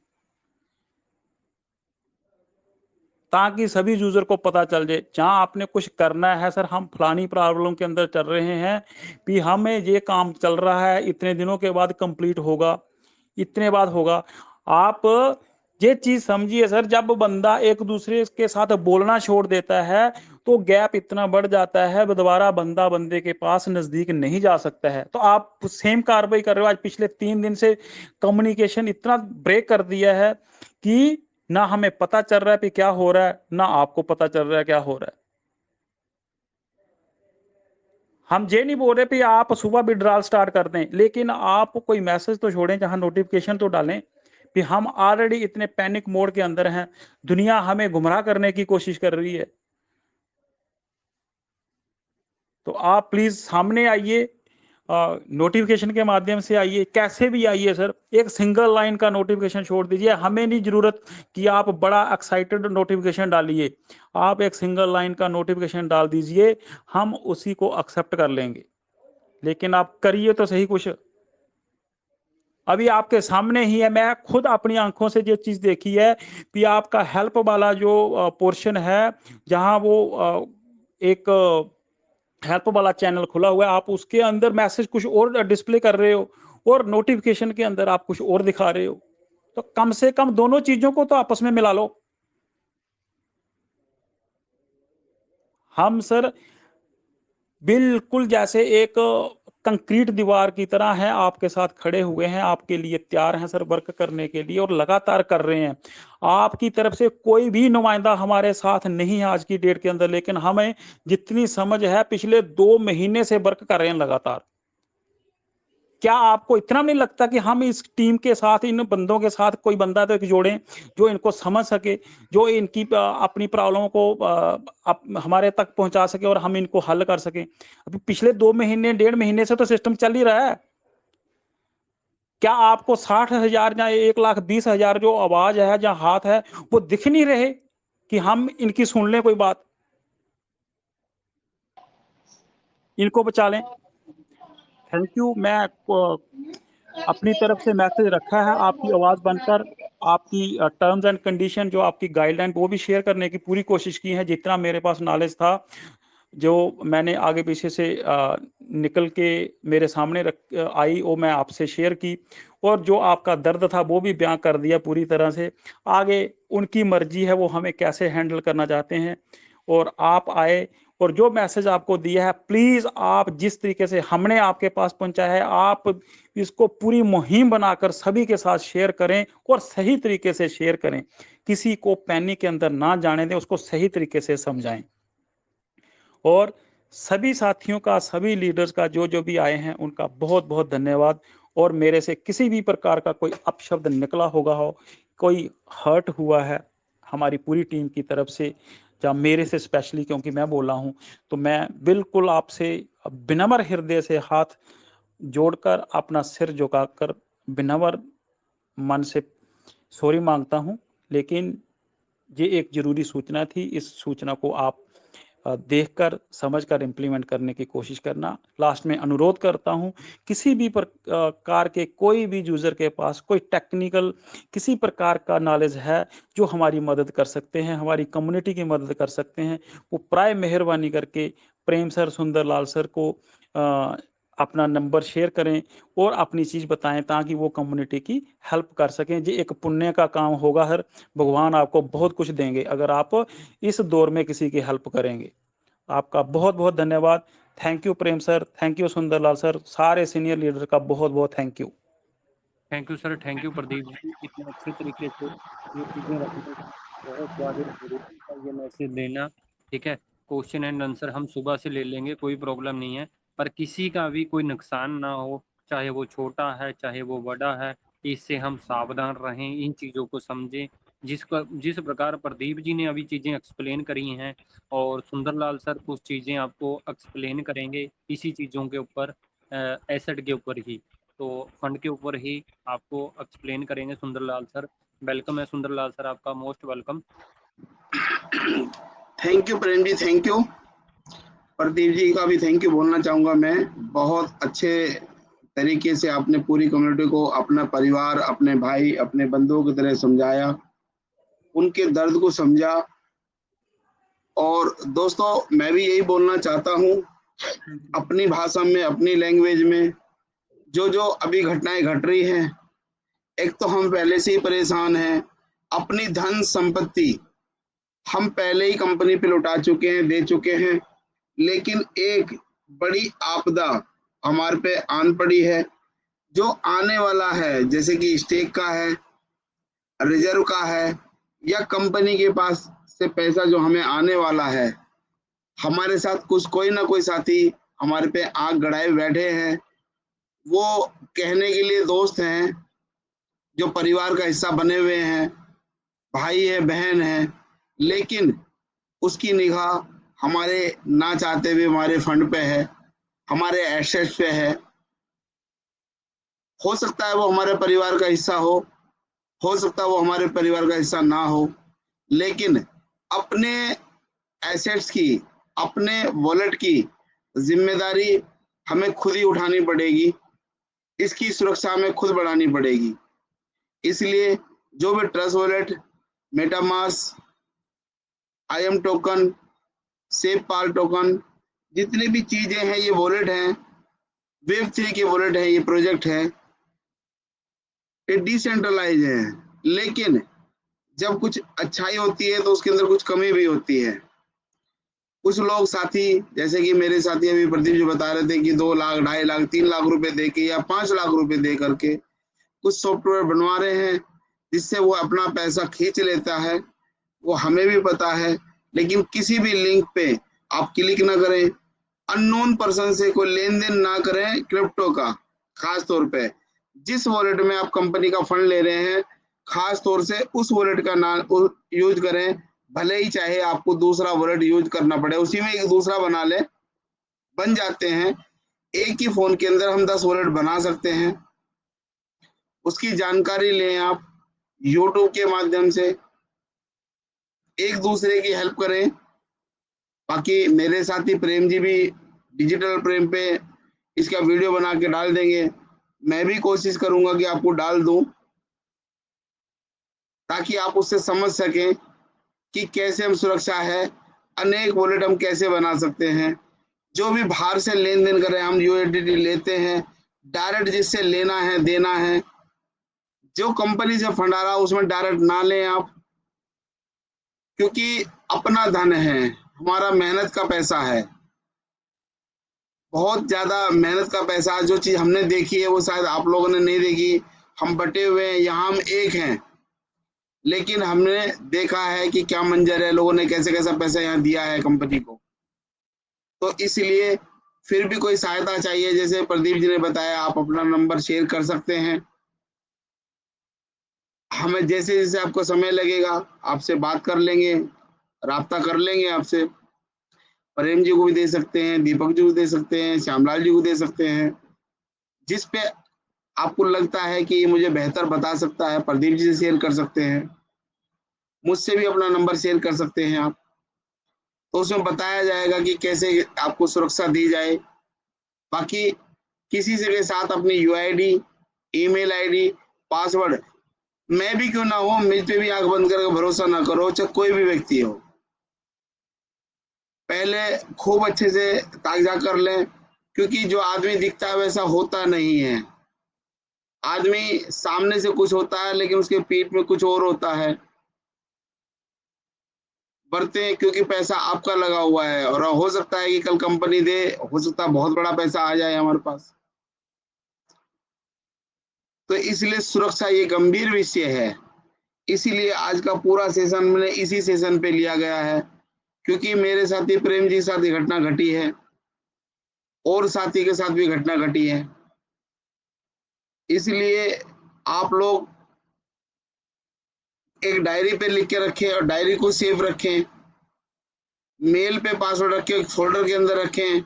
ताकि सभी यूज़र को पता चल जाए, जहाँ आपने कुछ करना है सर हम फलानी प्रॉब्लम के अंदर चल रहे हैं, कि हमें ये काम चल रहा है, इतने दिनों के बाद कंप्लीट होगा, इतने बाद होगा। आप ये चीज़ समझिए सर जब बंदा एक-दूसरे के साथ बोलना छोड़ देता है, तो गैप इतना बढ़ जाता है, वो दोबारा बंदा बंदे के पास नज़दीक नहीं जा सकता है। तो आप सेम कार्रवाई कर रहे हो, आज पिछले 3 दिन से कम्युनिकेशन इतना ब्रेक कर दिया है कि ना हमें पता चल रहा है कि क्या हो रहा है, ना आपको पता चल रहा है क्या हो रहा है। हम ये नहीं बोल रहे कि आप सुबह विथड्रॉल स्टार्ट कर दें, लेकिन आप कोई मैसेज तो छोड़ें, जहाँ नोटिफ़िकेशन तो डालें कि हम ऑलरेडी इतने पैनिक मोड के अंदर हैं, दुनिया हमें गुमराह करने की कोशिश कर रही है। तो आप प्लीज़ सामने आइए, नोटिफ़िकेशन के माध्यम से आइए, कैसे भी आइए सर, एक सिंगल लाइन का नोटिफ़िकेशन छोड़ दीजिए, हमें नहीं ज़रूरत कि आप बड़ा एक्साइटेड नोटिफ़िकेशन डालिए। आप एक सिंगल लाइन का नोटिफ़िकेशन डाल दीजिए, हम उसी को एक्सेप्ट कर लेंगे। लेकिन आप करिए तो सही कुछ। अभी आपके सामने ही है, मैं खुद अपनी आँखों से ये चीज़ देखी है कि आपका हेल्प वाला जो पोर्शन है, जहाँ वो एक हेल्प वाला चैनल खुला हुआ है, आप उसके अंदर मैसेज कुछ और डिस्प्ले कर रहे हो और नोटिफ़िकेशन के अंदर आप कुछ और दिखा रहे हो। तो कम से कम दोनों चीज़ों को तो आपस में मिला लो। हम सर बिल्कुल जैसे एक कंक्रीट दीवार की तरह हैं, आपके साथ खड़े हुए हैं, आपके लिए तैयार हैं सर वर्क करने के लिए और लगातार कर रहे हैं। आपकी तरफ से कोई भी नुमाइंदा हमारे साथ नहीं है आज की डेट के अंदर, लेकिन हमें जितनी समझ है पिछले 2 महीने से वर्क कर रहे हैं लगातार। क्या आपको इतना नहीं लगता कि हम इस टीम के साथ, इन बंदों के साथ कोई बंदा तो एक जोड़ें, जो इनको समझ सके, जो इनकी अपनी प्रॉब्लमों को हमारे तक पहुँचा सके और हम इनको हल कर सकें। अभी पिछले 2 महीने, डेढ़ महीने से तो सिस्टम चल ही रहा है। क्या आपको 60,000 या 1,20,000 जो आवाज़ है, या हाथ है, वो दिख नहीं रहे कि हम इनकी सुन लें कोई बात, इनको बचा लें? Thank you. मैं अपनी तरफ से मैसेज रखा है आपकी आवाज़ बनकर, आपकी टर्म्स एंड कंडीशन जो आपकी गाइडलाइन वो भी शेयर करने की पूरी कोशिश की है, जितना मेरे पास नॉलेज था, जो मैंने आगे पीछे से निकल के मेरे सामने आई वो मैं आपसे शेयर की और जो आपका दर्द था वो भी बयाँ कर दिया पूरी तरह से। आगे उनकी मर्ज़ी है वो हमें कैसे हैंडल करना चाहते हैं और आप आए और जो मैसेज आपको दिया है, प्लीज आप जिस तरीके से हमने आपके पास पहुंचाया है, आप इसको पूरी मुहिम बनाकर सभी के साथ शेयर करें और सही तरीके से शेयर करें। किसी को पैनिक के अंदर ना जाने दें, उसको सही तरीके से समझाएं। और सभी साथियों का, सभी लीडर्स का, जो भी आए हैं, उनका बहुत बहुत धन्यवाद। और मेरे से किसी भी प्रकार का कोई अपशब्द निकला होगा हो, कोई हर्ट हुआ है हमारी पूरी टीम की तरफ से, या मेरे से स्पेशली क्योंकि मैं बोला हूं, तो मैं बिल्कुल आपसे विनम्र हृदय से हाथ जोड़कर, अपना सिर झुकाकर विनम्र मन से सॉरी मांगता हूं। लेकिन ये एक जरूरी सूचना थी, इस सूचना को आप देखकर, समझकर इम्प्लीमेंट करने की कोशिश करना। लास्ट में अनुरोध करता हूं, किसी भी प्रकार के कोई भी यूजर के पास कोई टेक्निकल किसी प्रकार का नॉलेज है जो हमारी मदद कर सकते हैं, हमारी कम्युनिटी की मदद कर सकते हैं, वो प्राय मेहरबानी करके प्रेम सर, सुंदरलाल सर को अपना नंबर शेयर करें और अपनी चीज बताएं, ताकि वो कम्युनिटी की हेल्प कर सकें। ये एक पुण्य का काम होगा। हर भगवान आपको बहुत कुछ देंगे अगर आप इस दौर में किसी की हेल्प करेंगे। आपका बहुत बहुत धन्यवाद। Thank you Prem sir, thank you Sundarlal sir, सारे सीनियर लीडर का बहुत बहुत thank you. Thank you sir, thank you Pradeep ji, इतने अच्छे तरीके से ये चीज़ें रखने का, बहुत ज़्यादा ज़रूरी था ये मैसेज देना। ठीक है, क्वेश्चन एंड आंसर हम सुबह से ले लेंगे, कोई प्रॉब्लम नहीं है, पर किसी का भी कोई नुकसान ना हो, चाहे वो छोटा है चाहे वो बड़ा है, इससे हम सावधान रहें, इन चीज़ों को समझें। जिस प्रकार प्रदीप जी ने अभी चीज़ें एक्सप्लेन करी हैं और सुंदरलाल सर कुछ चीज़ें आपको एक्सप्लेन करेंगे इसी चीज़ों के ऊपर, एसेट के ऊपर ही, तो फंड के ऊपर ही आपको एक्सप्लेन करेंगे सुंदरलाल सर। वेलकम है सुंदरलाल सर, आपका most welcome. Thank you Prem ji, thank you. Pradeep ji का भी थैंक यू बोलना चाहूंगा मैं। बहुत अच्छे तरीके से आपने पूरी कम्युनिटी को अपना परिवार, अपने भाई, अपने बंधुओं की तरह समझाया, उनके दर्द को समझा। और दोस्तों, मैं भी यही बोलना चाहता हूँ अपनी भाषा में, अपनी लैंग्वेज में, जो अभी घटनाएं घट रही हैं। एक तो हम पहले से ही परेशान हैं, अपनी धन संपत्ति हम पहले ही कंपनी पे लौटा चुके हैं, दे चुके हैं, लेकिन एक बड़ी आपदा हमारे पे आन पड़ी है। जो आने वाला है, जैसे कि स्टेक का है, रिजर्व का है, या कंपनी के पास से पैसा जो हमें आने वाला है, हमारे साथ कुछ कोई ना कोई साथी हमारे पे आग गड़ाए बैठे हैं। वो कहने के लिए दोस्त हैं, जो परिवार का हिस्सा बने हुए हैं, भाई है, बहन है, लेकिन उसकी निगाह हमारे ना चाहते हुए हमारे फंड पे है, हमारे एसेट्स पे है। हो सकता है वो हमारे परिवार का हिस्सा हो सकता है वो हमारे परिवार का हिस्सा ना हो, लेकिन अपने एसेट्स की, अपने वॉलेट की जिम्मेदारी हमें खुद ही उठानी पड़ेगी। इसकी सुरक्षा हमें खुद बढ़ानी पड़ेगी। इसलिए जो भी Trust Wallet, MetaMask, IM token, SafePal token, जितनी भी चीजें हैं, ये वॉलेट हैं, Web3 के वॉलेट है, ये प्रोजेक्ट है, ये डिसेंट्रलाइज है। लेकिन जब कुछ अच्छाई होती है तो उसके अंदर कुछ कमी भी होती है। कुछ लोग साथी, जैसे कि मेरे साथी अभी प्रदीप जी बता रहे थे कि 2 लाख, 2.5 लाख, 3 लाख रुपए दे के या 5 लाख रुपए दे करके कुछ सॉफ्टवेयर बनवा रहे हैं, जिससे वो अपना पैसा खींच लेता है। वो हमें भी पता है, लेकिन किसी भी लिंक पे आप क्लिक ना करें, अननोन पर्सन से कोई लेन देन ना करें क्रिप्टो का। खास तौर पे जिस वॉलेट में आप कंपनी का फंड ले रहे हैं, खास तौर से उस वॉलेट का नाम यूज करें। भले ही चाहे आपको दूसरा वॉलेट यूज करना पड़े, उसी में एक दूसरा बना ले, बन जाते हैं। एक ही फोन के अंदर हम 10 वॉलेट बना सकते हैं। उसकी जानकारी लें आप यूट्यूब के माध्यम से, एक दूसरे की हेल्प करें। बाकी मेरे साथी प्रेम जी भी डिजिटल प्रेम पे इसका वीडियो बना के डाल देंगे। मैं भी कोशिश करूंगा कि आपको डाल दूं, ताकि आप उससे समझ सकें कि कैसे हम सुरक्षा है, अनेक वॉलेट हम कैसे बना सकते हैं। जो भी बाहर से लेन देन कर रहे हैं, हम USDT लेते हैं, डायरेक्ट जिससे लेना है देना है, जो कंपनी से फंड आ रहा है उसमें डायरेक्ट ना लें आप, क्योंकि अपना धन है, हमारा मेहनत का पैसा है, बहुत ज्यादा मेहनत का पैसा। जो चीज हमने देखी है वो शायद आप लोगों ने नहीं देखी। हम बटे हुए हैं, यहाँ हम एक हैं, लेकिन हमने देखा है कि क्या मंजर है, लोगों ने कैसे कैसा पैसा यहाँ दिया है कंपनी को। तो इसलिए फिर भी कोई सहायता चाहिए, जैसे प्रदीप जी ने बताया, आप अपना नंबर शेयर कर सकते हैं। हमें जैसे जैसे आपको समय लगेगा आपसे बात कर लेंगे, राब्ता कर लेंगे आपसे। प्रेम जी को भी दे सकते हैं, दीपक जी को दे सकते हैं, श्यामलाल जी को दे सकते हैं। जिस पे आपको लगता है कि ये मुझे बेहतर बता सकता है, प्रदीप जी से शेयर कर सकते हैं, मुझसे भी अपना नंबर शेयर कर सकते हैं आप। तो उसमें बताया जाएगा कि कैसे आपको सुरक्षा दी जाए। बाकी किसी से के साथ अपनी यूआईडी, ईमेल आईडी, पासवर्ड, मैं भी क्यों ना हो, मुझ पे भी आंख बंद करके भरोसा ना करो, चाहे कोई भी व्यक्ति हो। पहले खूब अच्छे से कागजात कर लें, क्योंकि जो आदमी दिखता है वैसा होता नहीं है। आदमी सामने से कुछ होता है लेकिन उसके पीठ में कुछ और होता है। बरते हैं क्योंकि पैसा आपका लगा हुआ है, और हो सकता है कि कल कंपनी दे, हो सकता है बहुत बड़ा पैसा आ जाए हमारे पास। तो इसलिए सुरक्षा ये गंभीर विषय है। इसीलिए आज का पूरा सेशन मैंने इसी सेशन पे लिया गया है, क्योंकि मेरे साथी प्रेम जी के साथ ये घटना घटी है और साथी के साथ भी घटना घटी है। इसलिए आप लोग एक डायरी पे लिख के रखें और डायरी को सेव रखें, मेल पे पासवर्ड रखें, फोल्डर के अंदर रखें,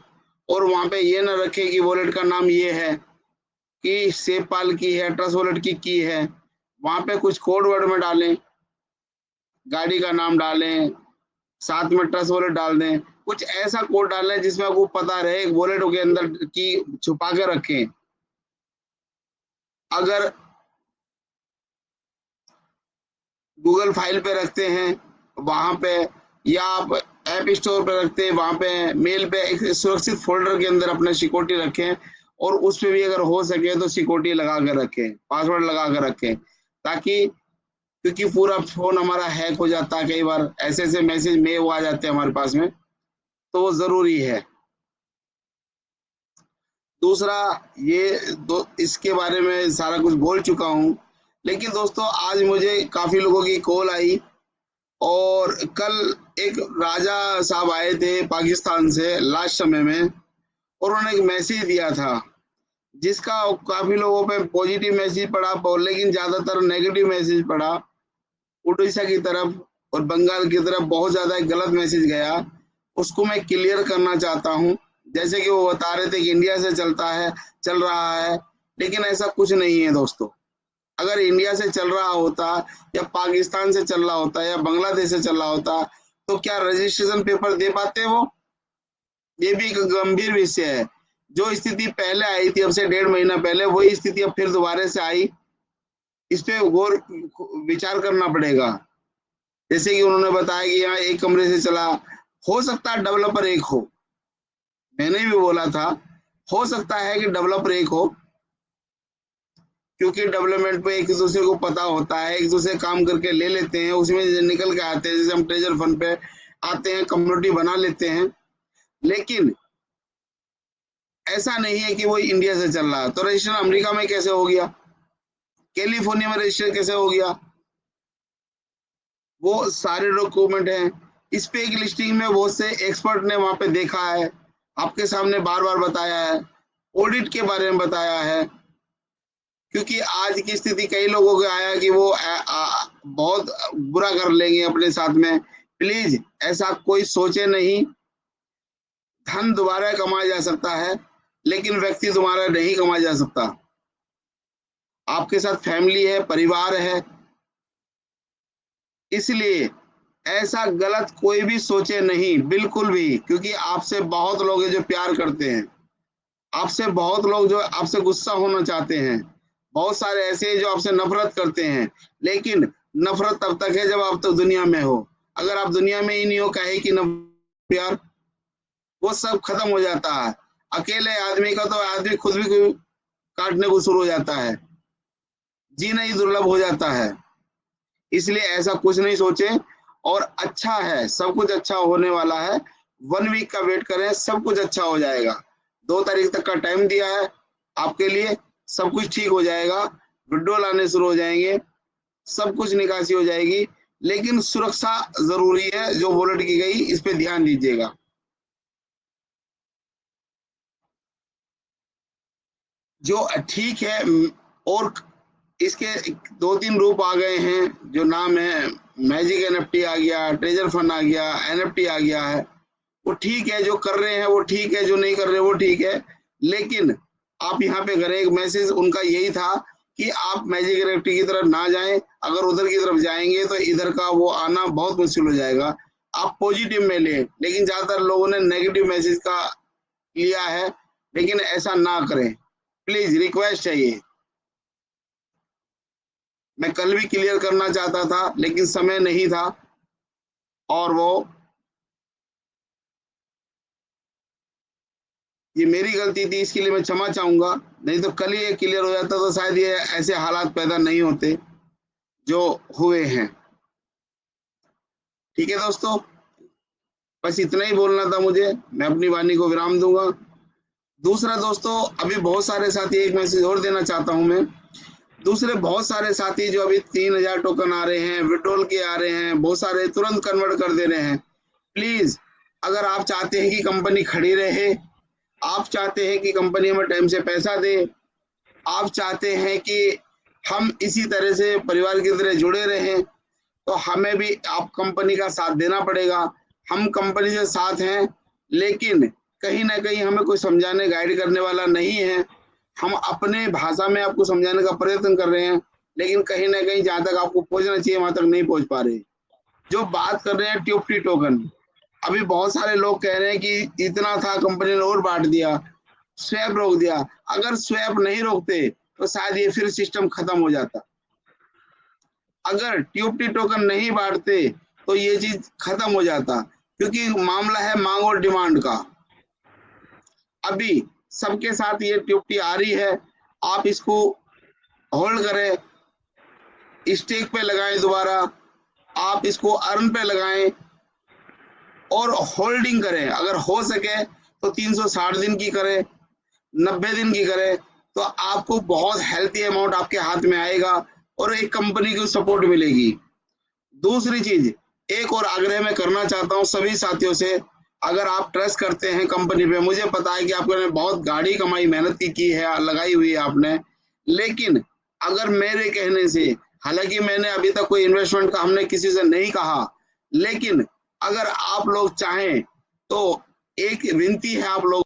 और वहां पे ये ना रखें कि वॉलेट का नाम ये है, कि सेवपाल की है, ट्रस्ट वॉलेट की है। वहां पे कुछ कोड वर्ड में डालें, गाड़ी का नाम डालें, साथ में ट्रस्ट वॉलेट डाल दें, कुछ ऐसा कोड डालें जिसमें आपको पता रहे वॉलेट के अंदर की छुपा के रखें। अगर गूगल फाइल पे रखते हैं वहां पे, या आप ऐप स्टोर पे रखते हैं वहां पे, मेल पे एक सुरक्षित फोल्डर के अंदर अपना सिक्योरिटी रखें, और उस पे भी अगर हो सके तो सिक्योरिटी लगा कर रखें, पासवर्ड लगा कर रखें, ताकि, क्योंकि पूरा फोन हमारा हैक हो जाता है कई बार, ऐसे ऐसे मैसेज में वो आ जाते हैं हमारे पास में, तो वो जरूरी है। दूसरा ये इसके बारे में सारा कुछ बोल चुका हूँ, लेकिन दोस्तों आज मुझे काफी लोगों की कॉल आई, और कल एक राजा साहब आए थे पाकिस्तान से लास्ट समय में, और उन्होंने एक मैसेज दिया था जिसका काफी लोगों पे पॉजिटिव मैसेज पड़ा, लेकिन ज्यादातर नेगेटिव मैसेज पड़ा। उड़ीसा की तरफ और बंगाल की तरफ बहुत ज्यादा एक गलत मैसेज गया, उसको मैं क्लियर करना चाहता हूँ। जैसे कि वो बता रहे थे कि इंडिया से चल रहा है, लेकिन ऐसा कुछ नहीं है दोस्तों। अगर इंडिया से चल रहा होता, या पाकिस्तान से चल रहा होता, या बांग्लादेश से चल रहा होता, तो क्या रजिस्ट्रेशन पेपर दे पाते वो? ये भी एक गंभीर विषय है। जो स्थिति पहले आई थी, अब से 1.5 महीना पहले, वही स्थिति अब फिर दोबारा से आई। इस पे गौर विचार करना पड़ेगा। जैसे कि उन्होंने बताया कि यहाँ एक कमरे से चला, हो सकता है डेवलपर एक हो, मैंने भी बोला था हो सकता है कि डेवलपर एक हो, क्योंकि डेवलपमेंट पे एक दूसरे को पता होता है, एक दूसरे काम करके ले लेते हैं, उसमें निकल के आते हैं। जैसे हम ट्रेजर फंड पे आते हैं, कम्युनिटी बना लेते हैं, लेकिन ऐसा नहीं है कि वो इंडिया से चल रहा है। तो रजिस्ट्रेशन अमेरिका में कैसे हो गया, कैलिफोर्निया में रजिस्टर कैसे हो गया, वो सारे डॉक्यूमेंट हैं। इस पे एक लिस्टिंग में बहुत से एक्सपर्ट ने वहां पे देखा है, आपके सामने बार बार बताया है, ऑडिट के बारे में बताया है। क्योंकि आज की स्थिति कई लोगों को आया कि वो बहुत बुरा कर लेंगे अपने साथ में। प्लीज ऐसा कोई सोचे नहीं। धन दोबारा कमाया जा सकता है, लेकिन व्यक्ति दोबारा नहीं कमाया जा सकता। आपके साथ फैमिली है, परिवार है, इसलिए ऐसा गलत कोई भी सोचे नहीं, बिल्कुल भी। क्योंकि आपसे बहुत लोग हैं जो प्यार करते हैं, आपसे बहुत लोग जो आपसे गुस्सा होना चाहते हैं, बहुत सारे ऐसे हैं जो आपसे नफरत करते हैं। लेकिन नफरत तब तक है जब आप तो दुनिया में हो। अगर आप दुनिया में ही नहीं हो, काहे की प्यार, वो सब खत्म हो जाता है। अकेले आदमी का तो आदमी खुद भी काटने को शुरू हो जाता है, जीना ही दुर्लभ हो जाता है। इसलिए ऐसा कुछ नहीं सोचे, और अच्छा है, सब कुछ अच्छा होने वाला है। 1 वीक का वेट करें, सब कुछ अच्छा हो जाएगा। 2 तारीख तक का टाइम दिया है आपके लिए, सब कुछ ठीक हो जाएगा, विड्रॉल आने शुरू हो जाएंगे, सब कुछ निकासी हो जाएगी। लेकिन सुरक्षा जरूरी है जो वॉलेट की गई, इस पे ध्यान दीजिएगा। जो ठीक है, और इसके 2-3 रूप आ गए हैं, जो नाम है मैजिक एनएफटी आ गया, ट्रेजर फंड आ गया, एनएफटी आ गया है। वो ठीक है, जो कर रहे हैं वो ठीक है, जो नहीं कर रहे वो ठीक है। लेकिन आप यहाँ पे करें, एक मैसेज उनका यही था कि आप मैजिक एनएफटी की तरफ ना जाएं। अगर उधर की तरफ जाएंगे तो इधर का वो आना बहुत मुश्किल हो जाएगा। आप पॉजिटिव में लें, लेकिन ज्यादातर लोगों ने नेगेटिव मैसेज का लिया है, लेकिन ऐसा ना करें प्लीज, रिक्वेस्ट है ये। मैं कल भी क्लियर करना चाहता था लेकिन समय नहीं था, और वो ये मेरी गलती थी, इसके लिए मैं क्षमा चाहूंगा। नहीं तो कल ही ये क्लियर हो जाता तो शायद ये ऐसे हालात पैदा नहीं होते जो हुए हैं। ठीक है दोस्तों, बस इतना ही बोलना था मुझे, मैं अपनी वाणी को विराम दूंगा। दूसरा दोस्तों, अभी बहुत सारे साथी, एक मैसेज और देना चाहता हूं मैं। दूसरे बहुत सारे साथी जो अभी 3000 टोकन आ रहे हैं, विड्रॉल के आ रहे हैं, बहुत सारे तुरंत कन्वर्ट कर दे रहे हैं। प्लीज, अगर आप चाहते हैं कि कंपनी खड़ी रहे, आप चाहते हैं कि कंपनी हमें टाइम से पैसा दे, आप चाहते हैं कि हम इसी तरह से परिवार की तरह जुड़े रहें, तो हमें भी आप कंपनी का साथ देना पड़ेगा। हम कंपनी से साथ हैं, लेकिन कहीं ना कहीं हमें कोई समझाने गाइड करने वाला नहीं है। हम अपने भाषा में आपको समझाने का प्रयत्न कर रहे हैं, लेकिन कहीं ना कहीं जहां तक आपको पहुंचना चाहिए वहां तक नहीं पहुंच पा रहे। जो बात कर रहे हैं ट्यूफ्टी टोकन, अभी बहुत सारे लोग कह रहे हैं कि इतना था, कंपनी ने और बांट दिया, स्वैप रोक दिया। अगर स्वैप नहीं रोकते तो शायद ये फिर सिस्टम खत्म हो जाता। अगर ट्यूफ्टी टोकन नहीं बांटते तो ये चीज खत्म हो जाता, क्योंकि मामला है मांग और डिमांड का। अभी सबके साथ ये ट्यूफ्टी आ रही है, आप इसको होल्ड करें, स्टेक पे लगाएं, दोबारा आप इसको अर्न पे लगाएं और होल्डिंग करें। अगर हो सके तो 360 दिन की करें, 90 दिन की करें, तो आपको बहुत हेल्थी अमाउंट आपके हाथ में आएगा और एक कंपनी की सपोर्ट मिलेगी। दूसरी चीज, एक और आग्रह मैं करना चाहता हूं सभी साथियों से, अगर आप ट्रस्ट करते हैं कंपनी पे, मुझे पता है कि आपने बहुत गाढ़ी कमाई मेहनत की है, लगाई हुई है आपने, लेकिन अगर मेरे कहने से, हालांकि मैंने अभी तक कोई इन्वेस्टमेंट का हमने किसी से नहीं कहा, लेकिन अगर आप लोग चाहें तो एक विनती है आप लोगों